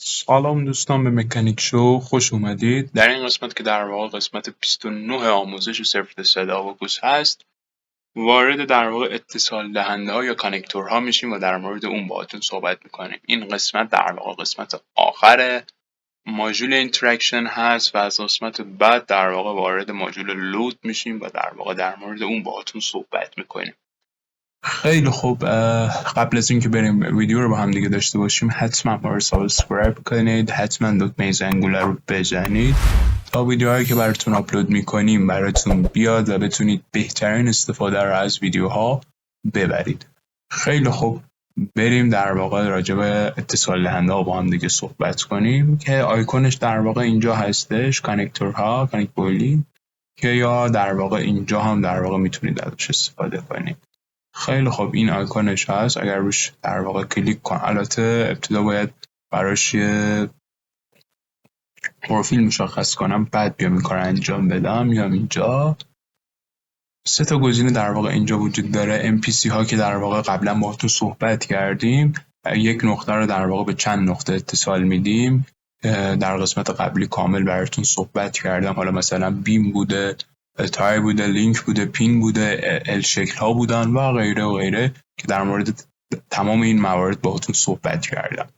سلام دوستان، به مکانیک شو خوش اومدید. در این قسمت که در واقع قسمت 29 آموزش صفر تا آباکوس هست، وارد در واقع اتصال دهنده ها یا کانکتورها میشیم و در مورد اون باهاتون صحبت میکنیم. این قسمت در واقع قسمت آخر ماژول اینتراکشن هست و از قسمت بعد در واقع وارد ماژول لود میشیم و در واقع در مورد اون باهاتون صحبت میکنیم. خیلی خوب، قبل از اینکه بریم ویدیو رو با هم دیگه داشته باشیم حتما ما رو سابسکرایب کنید، حتما دکمه زنگوله رو بزنید تا ویدیوهایی که براتون آپلود میکنیم براتون بیاد و بتونید بهترین استفاده رو از ویدیوها ببرید. خیلی خوب، بریم در واقع راجع به اتصال دهنده ها با هم دیگه صحبت کنیم که آیکونش در واقع اینجا هستش، کانکتورها، کانکت که یا در واقع اینجا هم در واقع میتونید ازش استفاده کنید. خیلی خوب، این آیکونش هست. اگر روش در واقع کلیک کنم، البته ابتدا باید براش یه پروفیل مشخص کنم، بعد بیام این کار انجام بدم. میام اینجا، سه تا گزینه در واقع اینجا وجود داره. NPC ها که در واقع قبلا باهاتون صحبت کردیم، یک نقطه رو در واقع به چند نقطه اتصال میدیم. در قسمت قبلی کامل براتون صحبت کردم. حالا مثلا بیم بوده، تای بوده، لینک بوده، پین بوده، ال شکل ها بودن و غیره و غیره که در مورد تمام این موارد باهاتون صحبت کردم.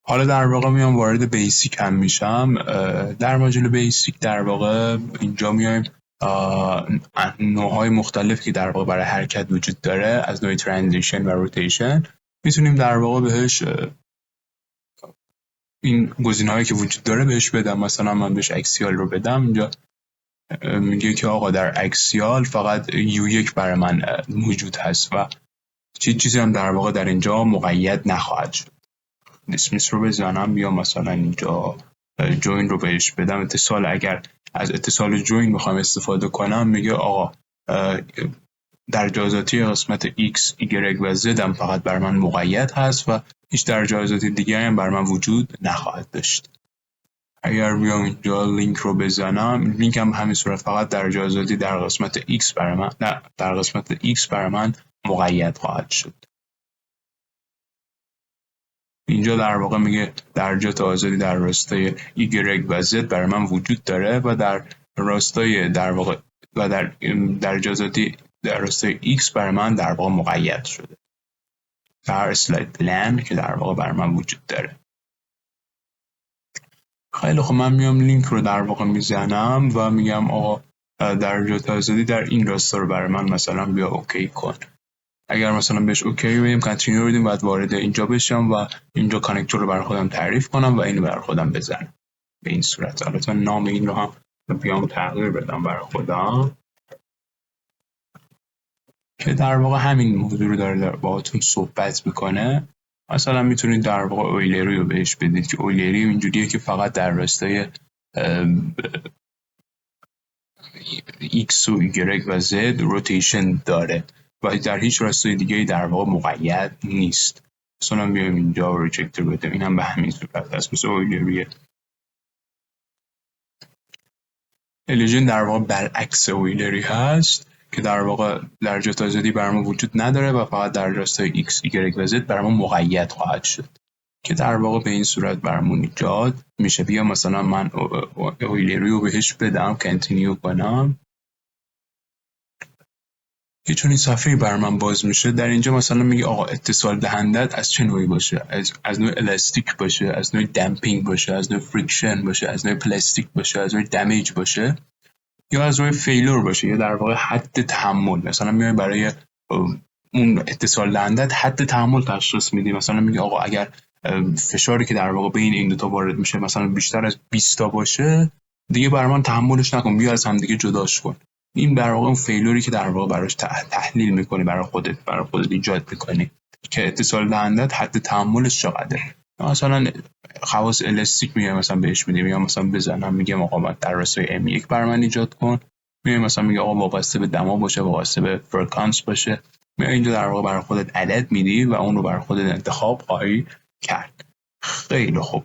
حالا در واقع میام وارد بیسیک هم میشم. در ماژول بیسیک در واقع اینجا میایم نوعهای مختلف که در واقع برای حرکت وجود داره، از نوع ترانزیشن و روتیشن، میتونیم در واقع بهش این گزینه‌هایی که وجود داره بهش بدم. مثلا من بهش اکسیال رو بدم. اینجا میگه که آقا در اکسیال فقط U1 برای من موجود هست و چیزی هم در واقع در اینجا مقید نخواهد شد. دیسمیس رو بزنم یا مثلا اینجا جوین رو بهش بدم. اتصال، اگر از اتصال جوین بخوام استفاده کنم، میگه آقا در جایزاتی قسمت X, Y و Z هم فقط بر من مقید هست و هیچ در جایزاتی دیگه هم بر من وجود نخواهد داشت. اگر بیام اینجا لینک رو بزنم، لینک هم همین صورت فقط در جایزاتی در قسمت X بر من، نه، در قسمت X بر من مقید خواهد شد. اینجا در واقع میگه درجات آزادی در راستای Y و Z برای من وجود داره و در راستای در واقع و در درجات آزادی در راستای X برای من در واقع مقید شده در اسلاید پلان که در واقع برای من وجود داره. خیلی خب، من میام لینک رو در واقع میزنم و میگم آقا درجات آزادی در این راستا رو برای من مثلا بیا اوکی کن. اگر مثلا بهش اوکی بدیم، کانتینیو بدیم، بعد وارد اینجا بشم و اینجا کانکتور رو برای خودم تعریف کنم و اینو برای خودم بزنم. به این صورت البته نام این رو هم بیام تغییر بدم برای خودم که در واقع همین موضوع رو داره باهاتون صحبت میکنه. مثلا میتونید در واقع اویلری رو بهش بدید که اویلری اینجوریه که فقط در راستای X و Y و Z روتیشن داره و در هیچ راستای دیگه در واقع مقید نیست. مثلا بیایم اینجا ریجکتر بدیم، این هم به همین صورت هست، مثل اویلریه. الیژن در واقع برعکس اویلری هست که در واقع درجات آزادی برای ما وجود نداره و فقط در راستای X, Y و Z برای ما مقید خواهد شد که در واقع به این صورت برامون ایجاد میشه. بیا مثلا من اویلری رو بهش بدم، کانتینیو کنم که چون این صفحه بر من باز میشه. در اینجا مثلا میگه آقا اتصال دهندت از چه نوعی باشه، از نوع الاستیک باشه، از نوع دمپینگ باشه، از نوع فریکشن باشه، از نوع پلاستیک باشه، از نوع دمیج باشه یا از نوع فیلور باشه، یا در واقع حد تحمل. مثلا میای برای اون اتصال دهندت حد تحمل تشخیص میدی. مثلا میگه آقا اگر فشاری که در واقع بین این دو تا وارد میشه مثلا بیشتر از 20 تا باشه، دیگه برای من تحملش نکن، بیا از هم دیگه جداش کن. این در واقع اون فیلوری که در واقع براش تحلیل میکنی، برای خودت ایجاد میکنی که اتصال دهندت حد تحملش چقدره. مثلا خواص الاستیک میگه مثلا بهش میدیم، یا مثلا بزنم میگم آقا در راستای M1 برای من ایجاد کن. میگه مثلا میگه آقا وابسته به دما باشه، وابسته به فرکانس باشه. میگه اینجا در واقع برای خودت عدد میدی و اون رو برای خودت انتخاب خواهی کرد. خیلی خوب،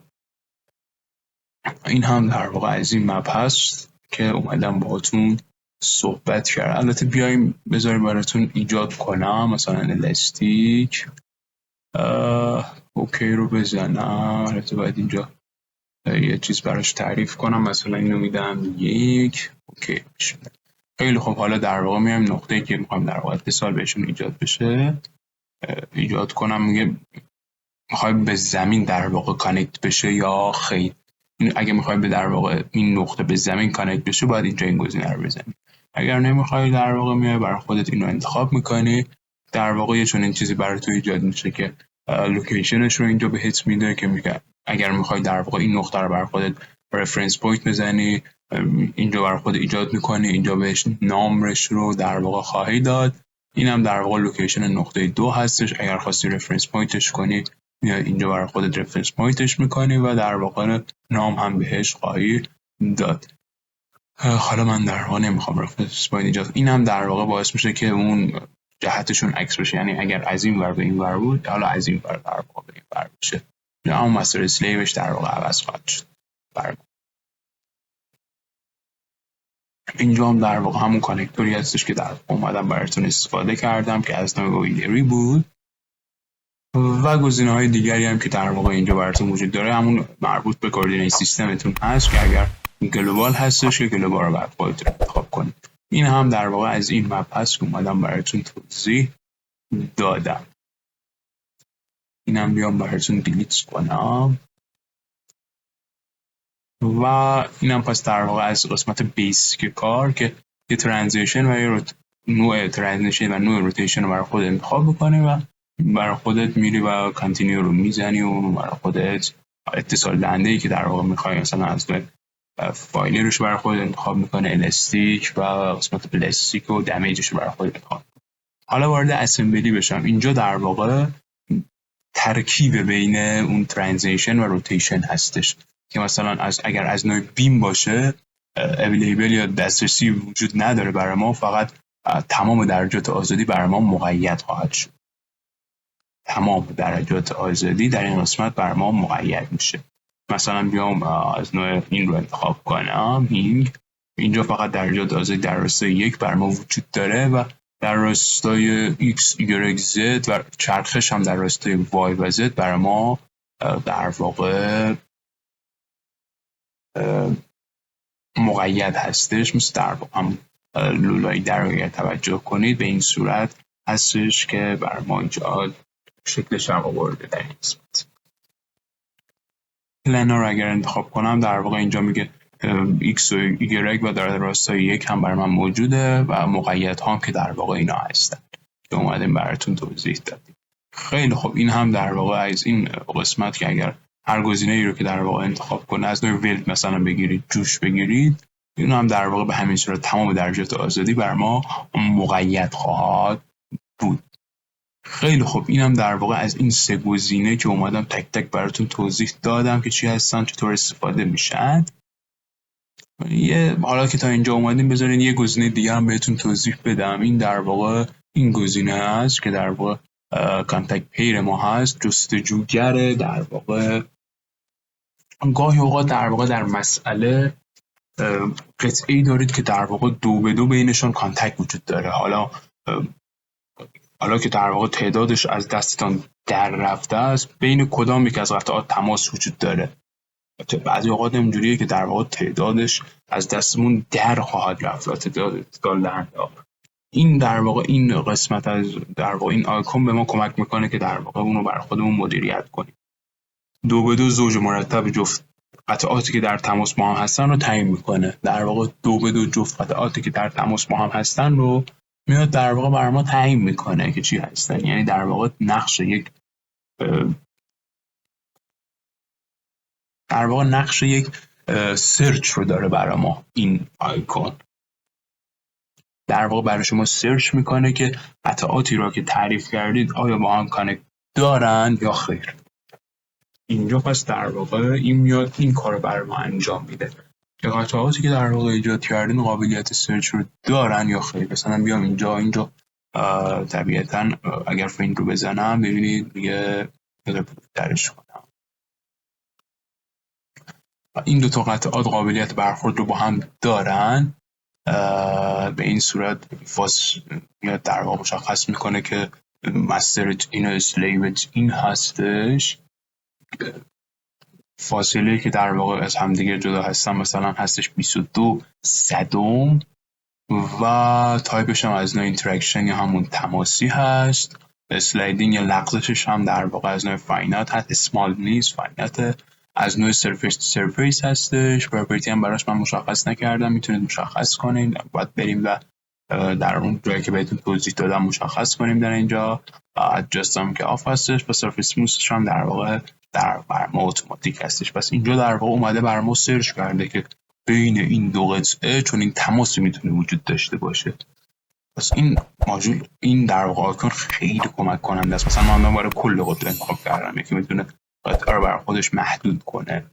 این هم در واقع از این مپ هست که اومدم باهاتون صحبت کردم. البته بیایم بذاریم براتون ایجاد کنم مثلا الاستیک اوکی رو بزنم. البته باید اینجا یه چیز براش تعریف کنم، مثلا اینو میدم 1. اوکی میشه. خیلی خب، حالا در واقع میایم نقطه‌ای که میخوایم در واقع اتصال بهشون ایجاد بشه ایجاد کنم. میگه میخوای به زمین در واقع کانکت بشه یا خیر. اگه میخوای به در واقع این نقطه به زمین کانکت بشه باید اینجا این گزینه رو بزنی. اگر نمیخوای در واقع میای برای خودت اینو انتخاب میکنی. در واقع یه چنین چیزی برای تو ایجاد میشه که لوکیشنش رو اینجا بهت میده که میگه اگر میخوای در واقع این نقطه رو برای خودت رفرنس پوینت بزنی اینجا برای خودت ایجاد میکنی. اینجا بهش نامش رو در واقع خواهی داد. اینم در واقع لوکیشن نقطه 2 هستش. اگر خواستی رفرنس پوینتش کنی میاد اینجا برای خودت رفرنس پوینتش میکنی و در واقع نام هم بهش خواهی داد. حالا من در واقع نمیخوام رفرنس پوینت ایجاد. این هم در واقع باعث میشه که اون جهتشون عکس بشه، یعنی اگر از این ور به این ور بود حالا از این ور در واقع به این ور بشه، یا اون مستر اسلیوش در واقع عوض خواهد شد. اینجا هم در واقع همون کانکتوری هستش که در اومدم براتون استفاده کردم که از نوع دیگری بود و گزینه‌های دیگری هم که در واقع اینجا براتون وجود داره همون مربوط به کوردینیت سیستمتون هست که اگر گلوبال هستش که گلوبال رو باید خودتون انتخاب کنید. این هم در واقع از این مپ هست که اومدم براتون توضیح دادم. اینم بیام براتون دیلیت کنم و اینم پس در واقع از قسمت بیسیک کار که یه ترانزیشن و یه نوع ترانزیشن و نوع روتیشن رو برای خود انتخاب بکنی و برای خودت میری و کانتینیو رو میزنی و برای خودت اتصال دهنده‌ای که در واقع میخوای مثلا از فایلی روش برای خودت انتخاب میکنه، الاستیک و قسمت پلاستیک و دمیجش رو برای خودت انتخاب. حالا وارد اسمبلی بشم. اینجا در واقع ترکیب بین اون ترانزیشن و روتیشن هستش که مثلا اگر از نوع بیم باشه اویلیبل یا دسترسی وجود نداره برای ما، فقط تمام درجات آزادی برای ما مقید خواهد شد. تمام درجات آزادی در این قسمت برای ما مقید میشه. مثلا بیام از نوع این رو انتخاب کنم، اینجا فقط درجات آزادی در راستای 1 برای ما وجود داره و در راستای X, Y, Z و چرخش هم در راستای Y و Z برای ما در واقع مقید هستش. مثل در واقع هم لولایی در اگر توجه کنید به این صورت هستش که برای ما اینجا شکلش هم آورده در این قسمت. پلنا رو اگر انتخاب کنم در واقع اینجا میگه X و Y و در راستای 1 هم برای من موجوده و مقید هم که در واقع اینا هستن که اومدیم براتون توضیح دادیم. خیلی خب، این هم در واقع از این قسمت که اگر هر گزینه‌ای رو که در واقع انتخاب کنه از نوع ولت مثلا بگیرید، جوش بگیرید، این هم در واقع به همین صورت تمام درجات آزادی بر ما مقید خواهد بود. خیلی خب، این هم در واقع از این 3 گزینه که اومدم تک تک براتون توضیح دادم که چی هستن، چطور استفاده میشن. حالا که تا اینجا اومدیم بذارین یه گزینه دیگه هم بهتون توضیح بدم. این در واقع این گزینه است که در واقع کانتکت پیر ما هست، جستجوگر. در واقع گاهی اوقات در واقع در مسئله قطعه‌ای دارید که در واقع 2 به 2 بینشون کانتکت وجود داره. حالا که در واقع تعدادش از دستتان در رفته است، بین کدام یک از قطعات تماس وجود داره. بعضی اوقات اینجوریه که در واقع تعدادش از دستمون در خواهد رفت و تعداد اتصال دهنده. این در واقع این قسمت از در واقع این آیکون به ما کمک میکنه که در واقع اونو برای خودمون مدیریت کنیم. 2 به 2 زوج مرتب جفت قطعاتی که در تماس با هم هستن رو تعیین میکنه. در واقع 2 به 2 جفت قطعاتی که در تماس با هم هستن رو میاد در واقع برای ما تعیین میکنه که چی هستن. یعنی در واقع نقش یک سرچ رو داره برای ما. این آیکون در واقع برای شما سرچ میکنه که قطعاتی را که تعریف کردید آیا با هم کانکت دارن یا خیر. اینجا پس در واقع این میاد این کار رو برای ما انجام میده که قطعاتی که در واقع ایجاد کردین قابلیت سرچ رو دارن یا خیر. مثلا بیام اینجا طبیعتا اگر فیلم رو بزنم ببینید میگه درش کنم این 2 تا قطعات قابلیت برخورد رو با هم دارن. به این صورت در واقع مشخص میکنه که مسترت این و اسلیوت این هستش فاصله که در واقع از همدیگه جدا هستن مثلا هستش 22 صدم و تایپش هم از نوع اینتراکشن یا همون تماسی هست. اسلایدینگ یا لغزشش هم در واقع از نوع فاینات هست، اسمال نیست، فاینات. از نوع سرفیس تو سرفیس هستش. پراپرتی هم براش من مشخص نکردم، میتونید مشخص کنید. باید بریم و در اون جایی که بهتون توضیح دادم مشخص کنیم در اینجا. ادجاست هم که آف هستش و سرفیس موسش هم در واقع بر ما اتوماتیک هستش. پس اینجا در واقع اومده بر ما سرچ کرده که بین این دو قطعه چون این تماسی میتونه وجود داشته باشه. پس این ماژول، این در واقع آیکون خیلی کمک کننده است. مثلا من برای کل قطعه انتخاب کردم، یکی میتونه قطعه رو برای خودش محدود کنه.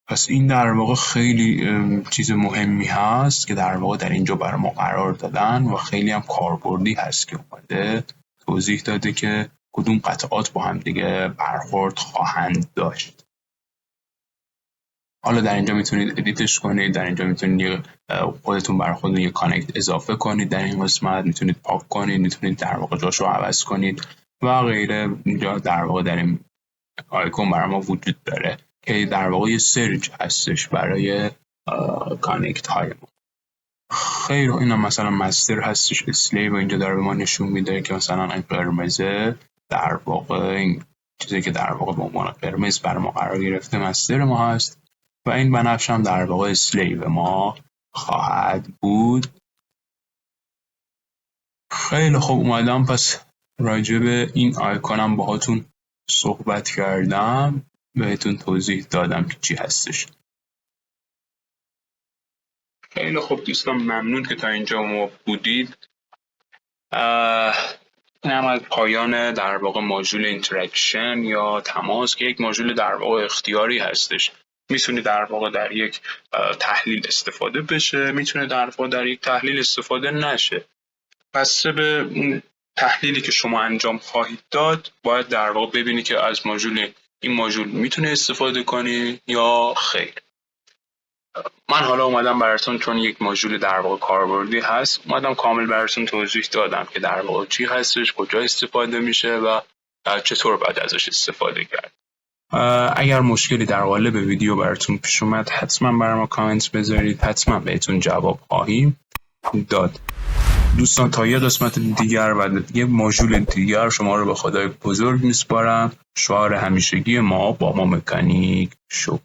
پس این در واقع خیلی چیز مهمی هست که در واقع در اینجا برای ما قرار دادن و خیلی هم کاربردی هست که اومده توضیح داده که کدوم قطعات با هم دیگه برخورد خواهند داشت. حالا در اینجا میتونید ادیتش کنید، در اینجا میتونید خودتون برای خودتون یه کانکت اضافه کنید، در این قسمت میتونید پاک کنید، میتونید در واقع جاشو عوض کنید و غیره. اینجا در واقع در این آیکون برای ما وجود داره که در واقع یه سرچ هستش برای کانکت های ما. خیلی اینا مثلا مستر هستش، اسلیو اینجا داره به ما نشون میده که مثلا این قرمزه در واقع این چیزی که در واقع به عنوان قرمز برای ما قرار گرفته مستر ما هست و این بنفش هم در واقع اسلیو ما خواهد بود. خیلی خوب، اومدم پس راجع به این آیکونم باهاتون صحبت کردم، بهتون توضیح دادم که چی هستش. خیلی خوب دوستان، ممنون که تا اینجا ما بودید. این هم از پایان در واقع ماژول اینتراکشن یا تماس که یک ماژول در واقع اختیاری هستش. میتونه در واقع در یک تحلیل استفاده بشه، میتونه در واقع در یک تحلیل استفاده نشه. بسته به اون تحلیلی که شما انجام خواهید داد باید در واقع ببینی که از این ماژول میتونه استفاده کنی یا خیر. من حالا اومدم براتون، چون یک ماژول در واقع کاربردی هست، اومدم کامل براتون توضیح دادم که در واقع چی هستش، کجا استفاده میشه و چطور باید ازش استفاده کرد. اگر مشکلی در قالب ویدیو براتون پیش اومد حتما برای ما کامنت بذارید، حتما بهتون جواب خواهیم داد. دوستان تا یه قسمت دیگر و یه ماژول دیگر شما رو به خدای بزرگ میسپارم. شعار همیشگی ما با ما مکانیک شو.